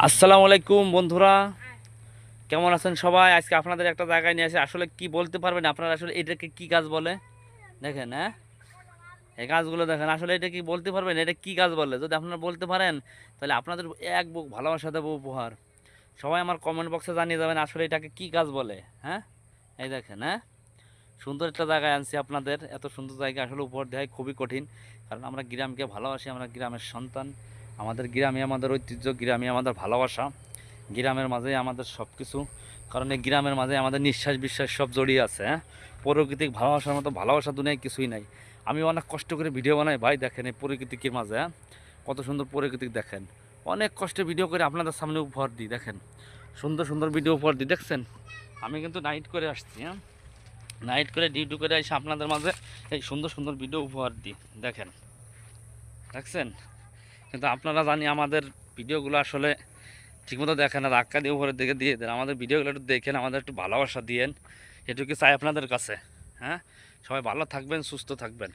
আসসালামু আলাইকুম বন্ধুরা, কেমন আছেন সবাই? আজকে আপনাদের একটা জায়গায় নিয়ে আসে। আসলে কি বলতে পারবেন আপনারা? আসলে এটাকে কি গাছ বলে? দেখেন, হ্যাঁ, এই গাছগুলো দেখেন। আসলে এটা কি বলতে পারবেন এটা কি গাছ বলে? যদি আপনারা বলতে পারেন তাহলে আপনাদের এক বুক ভালোবাসা দেবো উপহার। সবাই আমার কমেন্ট বক্সে জানিয়ে যাবেন আসলে এটাকে কি গাছ বলে। হ্যাঁ, এই দেখেন, হ্যাঁ, সুন্দর একটা জায়গায় আনছি আপনাদের। এত সুন্দর জায়গা আসলে উপহার দেওয়া খুবই কঠিন, কারণ আমরা গ্রামকে ভালোবাসি, আমরা গ্রামের সন্তান। আমাদের গ্রামে আমাদের ঐতিহ্য, গ্রামে আমাদের ভালোবাসা, গ্রামের মাঝে আমাদের সব কিছু। কারণ এই গ্রামের মাঝে আমাদের নিঃশ্বাস বিশ্বাস সব জড়িয়ে আছে। হ্যাঁ, প্রকৃতিক ভালোবাসার মতো ভালোবাসা দুনিয়ায় কিছুই নাই। আমি অনেক কষ্ট করে ভিডিও বানাই ভাই, দেখেন এই প্রকৃতিকের মাঝে, হ্যাঁ, কত সুন্দর প্রকৃতিক দেখেন। অনেক কষ্টে ভিডিও করে আপনাদের সামনে উপহার দিই, দেখেন সুন্দর সুন্দর ভিডিও উপহার দিই। দেখছেন আমি কিন্তু নাইট করে আসছি, হ্যাঁ, নাইট করে ডিউটি করে এসে আপনাদের মাঝে এই সুন্দর সুন্দর ভিডিও উপহার দিই। দেখেন, দেখছেন, কিন্তু আপনারা জানি আমাদের ভিডিওগুলো আসলে ঠিকমতো দেখেন না, ধাক্কা দিয়ে উপরের দিকে দিয়ে দেন। আমাদের ভিডিওগুলো একটু দেখেন, আমাদের একটু ভালোবাসা দিয়েন, এটুকু চাই আপনাদের কাছে। হ্যাঁ, সবাই ভালো থাকবেন, সুস্থ থাকবেন।